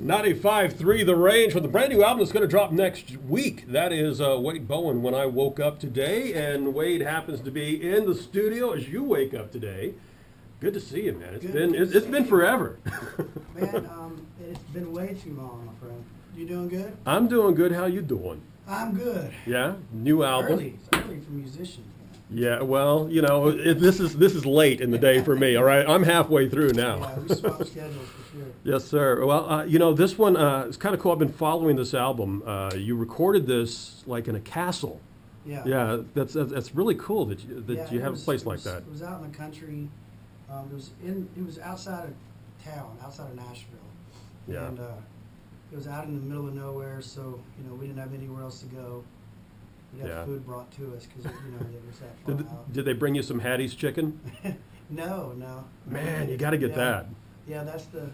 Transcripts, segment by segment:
95.3 The Range from the brand new album that's going to drop next week. That is Wade Bowen, When I Woke Up Today. And Wade happens to be in the studio as you wake up today. Good to see you, man. It's been forever. Man, it's been way too long, my friend. You doing good? I'm doing good. How you doing? I'm good. Yeah, new album. It's early for musicians, man. Yeah, well, you know, this is late in the day for me. All right, I'm halfway through now. Yeah, we swapped schedules for sure. Yes, sir. Well, you know, this one is kind of cool. I've been following this album. You recorded this like in a castle. Yeah. Yeah, that's really cool that Yeah, you have a place like that. It was out in the country. It was outside of town, outside of Nashville. Yeah. And it was out in the middle of nowhere, so we didn't have anywhere else to go. We got food brought to us because it was that far out. Did they bring you some Hattie's chicken? No. Man, you got to get that. Yeah, that's the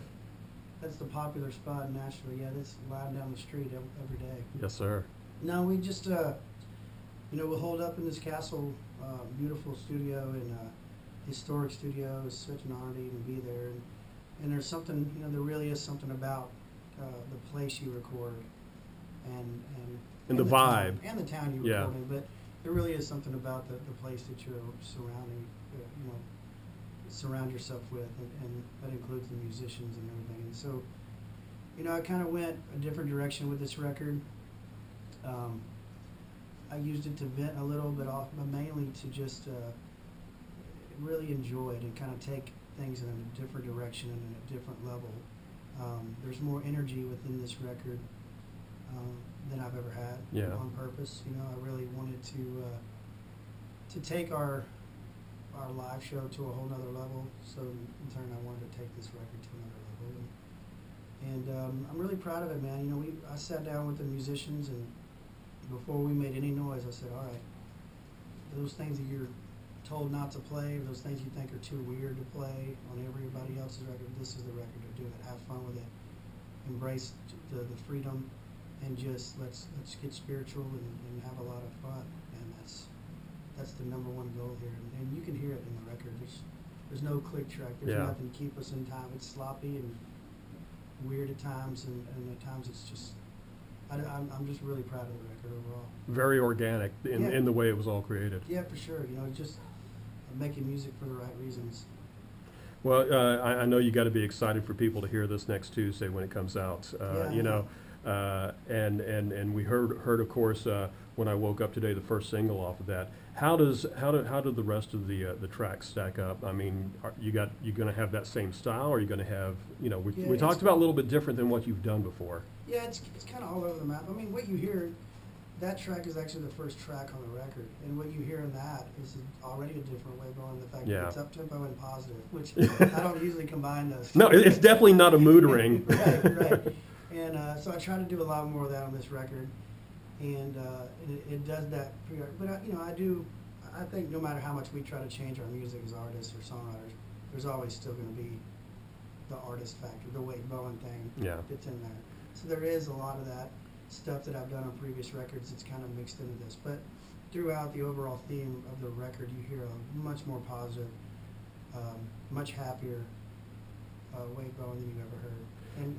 popular spot in Nashville. Yeah, that's live down the street every day. Yes, sir. No, we just we'll hold up in this castle, beautiful studio and historic studio. It's such an honor to even be there. And there's something, there really is something about the place you record and the vibe and the town you record in. But there really is something about the place that you're surround yourself with, and that includes the musicians and everything. And so, I kind of went a different direction with this record. I used it to vent a little bit off, but mainly to just really enjoy it and kind of take things in a different direction and at a different level. There's more energy within this record than I've ever had on purpose. I really wanted to take our live show to a whole nother level. So in turn, I wanted to take this record to another level. And I'm really proud of it, man. I sat down with the musicians, and before we made any noise, I said, all right, those things that you're told not to play, or those things you think are too weird to play on everybody else's record, this is the record to do it. Have fun with it. Embrace the freedom, and just let's get spiritual and have a lot of fun. And that's the number one goal here. And you can hear it in the record. There's no click track. There's nothing to keep us in time. It's sloppy and weird at times, and at times it's just. I'm just really proud of the record overall. Very organic in the way it was all created. Yeah, for sure. Just making music for the right reasons. Well, I know you got to be excited for people to hear this next Tuesday when it comes out. And we heard of course When I Woke Up Today, the first single off of that. How did the rest of the tracks stack up? I mean, you going to have that same style, or are you going to have we talked about a little bit different than what you've done before. Yeah, it's kind of all over the map. I mean, what you hear, that track is actually the first track on the record, and what you hear in that is already a different way going. The fact that it's up tempo and positive, which I don't usually combine those. No, it's definitely not a mood ring. Right. And so I try to do a lot more of that on this record, and it does that. But I think no matter how much we try to change our music as artists or songwriters, there's always still going to be the artist factor, the Wade Bowen thing that's in there. So there is a lot of that stuff that I've done on previous records that's kind of mixed into this. But throughout the overall theme of the record, you hear a much more positive, much happier Wade Bowen than you've ever heard.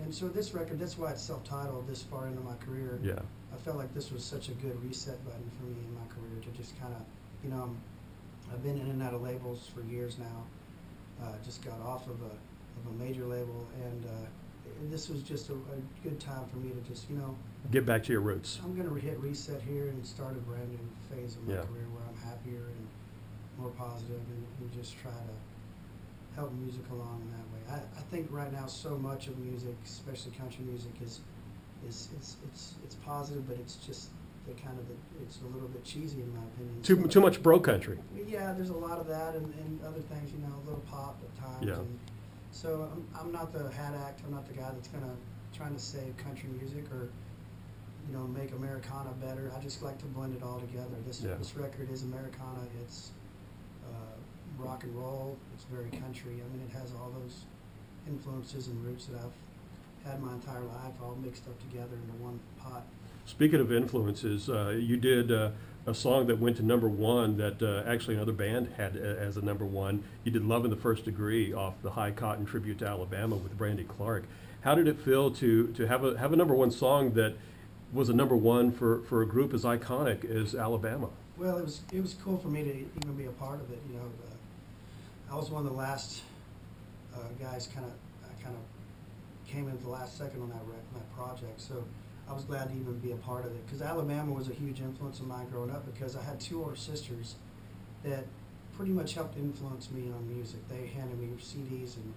And so this record, that's why it's self-titled this far into my career. Yeah. I felt like this was such a good reset button for me in my career to just kind of, I've been in and out of labels for years now. Just got off of a major label, and this was just a good time for me to just, get back to your roots. I'm going to hit reset here and start a brand new phase of my career where I'm happier and more positive, and just try to help music along in that way. I think right now so much of music, especially country music, is it's positive, but it's just it's a little bit cheesy in my opinion. Too much bro country. Yeah, there's a lot of that and other things, a little pop at times. Yeah. And so I'm not the hat act. I'm not the guy that's trying to save country music or make Americana better. I just like to blend it all together. This record is Americana. It's rock and roll. It's very country. I mean, it has all those influences and roots that I've had my entire life all mixed up together into one pot. Speaking of influences, you did a song that went to #1 that actually another band had as a #1. You did "Love in the First Degree" off the High Cotton tribute to Alabama with Brandy Clark. How did it feel to have a number one song that was a number one for a group as iconic as Alabama? Well, it was cool for me to even be a part of it. You know, I was one of the last guys. I kind of came in the last second on that project. So I was glad to even be a part of it because Alabama was a huge influence of mine growing up because I had two older sisters that pretty much helped influence me on music. They handed me CDs and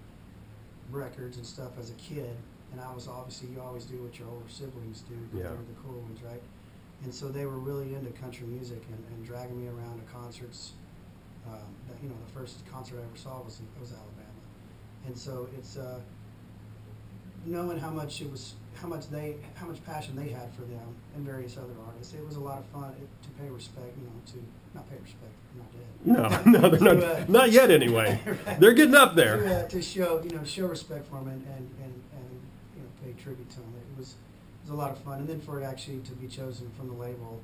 records and stuff as a kid, and I was obviously, you always do what your older siblings do because Yeah. they're the cool ones, right? And so they were really into country music and dragging me around to concerts. You know, the first concert I ever saw was Alabama, and so it's knowing how much passion they had for them and various other artists. It was a lot of fun to pay respect, you know, to not pay respect, not dead. No, they're not, not yet anyway. Right. They're getting up there. To show, you know, show respect for them and you know, pay tribute to them. It was a lot of fun, and then for it actually to be chosen from the label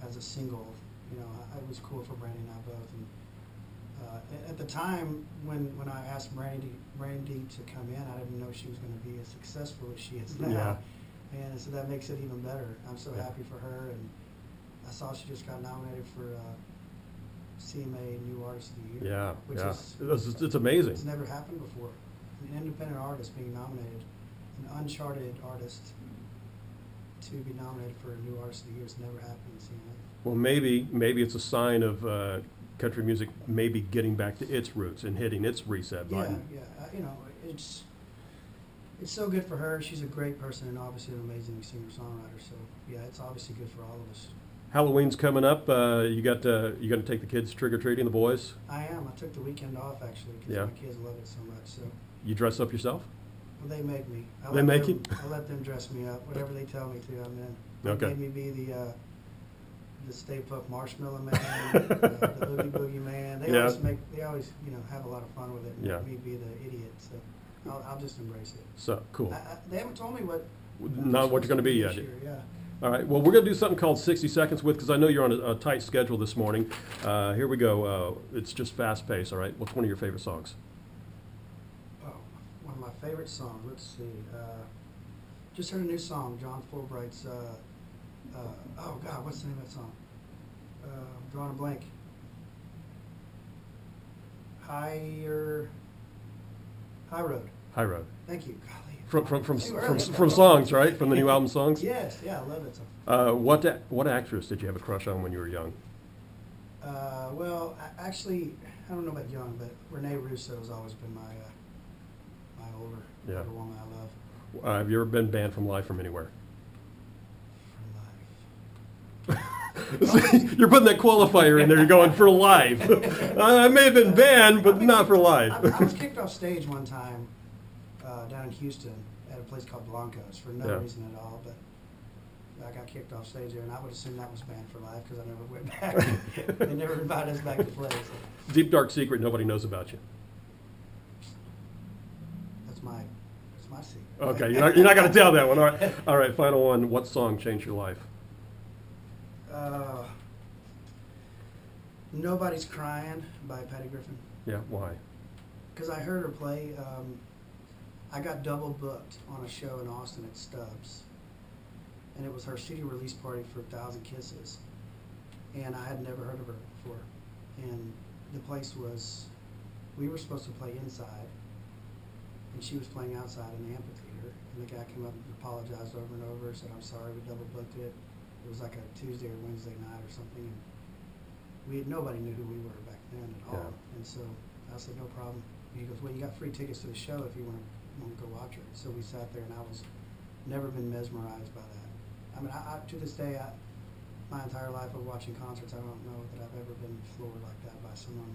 as a single, you know, it was cool for Brandy and I both. And at the time when I asked Brandy to come in, I didn't know she was going to be as successful as she is now. Yeah. And so that makes it even better. I'm so Yeah. happy for her, and I saw she just got nominated for CMA New Artist of the Year. Yeah, which yeah. is It's amazing. It's never happened before. An independent artist being nominated, an uncharted artist to be nominated for a New Artist of the Year has never happened in CMA. Well, maybe it's a sign of country music maybe getting back to its roots and hitting its reset button. Yeah. You know, it's so good for her. She's a great person and obviously an amazing singer-songwriter. So yeah, it's obviously good for all of us. Halloween's coming up. You going to take the kids trick or treating, the boys? I am. I took the weekend off actually because Yeah. my kids love it so much. So You dress up yourself? well, they make me. They make them, you? I let them dress me up. Whatever they tell me to, I'm in. Okay. They made me be the Stay Puft Marshmallow Man, the Oogie Boogie Man. They Yeah. always you know have a lot of fun with it. And Yeah. let me be the idiot. So I'll just embrace it. So cool. They haven't told me what. Not what you're going to be this yet. year, yeah. All right. Well, we're going to do something called 60 Seconds with, because I know you're on a tight schedule this morning. Here we go. It's just fast paced. All right. What's one of your favorite songs? Oh, one of my favorite songs. Let's see. Just heard a new song, John Fulbright's. Oh God, what's the name of that song? I'm drawing a blank. High Road. High Road. Thank you. Golly. From songs, right? From the new album songs. Yes, yeah, I love that song. What actress did you have a crush on when you were young? Well, actually, I don't know about young, but Renee Russo has always been my older woman I love. Have you ever been banned from live from anywhere? For life. You're putting that qualifier in there. You're going for live. I may have been banned, but not for live. I was kicked off stage one time down in Houston at a place called Blanco's for no reason at all, but I got kicked off stage there, and I would assume that was banned for life because I never went back. They never invited us back to play. So. Deep dark secret nobody knows about you. That's my secret. Okay, you're not going to tell that one. All right. Final one. What song changed your life? Nobody's Crying by Patty Griffin. Yeah. Why? Because I heard her play. I got double booked on a show in Austin at Stubbs, and it was her CD release party for 1,000 Kisses, and I had never heard of her before. And the place was, we were supposed to play inside, and she was playing outside in the amphitheater. And the guy came up and apologized over and over, said, "I'm sorry, we double booked it." It was like a Tuesday or Wednesday night or something, and nobody knew who we were back then at all. Yeah. And so I said, "No problem." And he goes, "Well, you got free tickets to the show if you want to go watch her." So we sat there, and I was never been mesmerized by that. I mean, I to this day, my entire life of watching concerts, I don't know that I've ever been floored like that by someone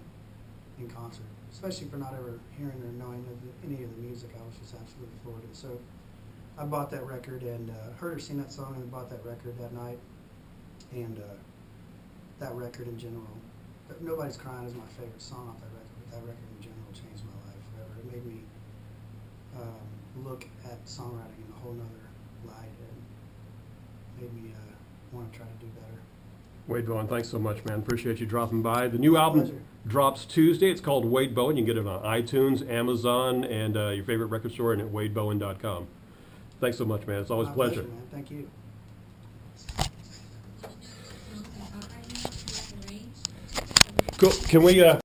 in concert, especially for not ever hearing or knowing any of the music. I was just absolutely floored. And so I bought that record and heard her sing that song and bought that record that night. And that record in general, Nobody's Crying is my favorite song off that record, but that record in general changed my life forever. It made me look at songwriting in a whole nother light and made me want to try to do better. Wade Bowen, thanks so much, man. Appreciate you dropping by. The new album Pleasure. drops Tuesday. It's called Wade Bowen. You can get it on iTunes, Amazon, and your favorite record store, and at wadebowen.com. Thanks so much, man. It's always a My pleasure. man. Thank you. Cool. Can we,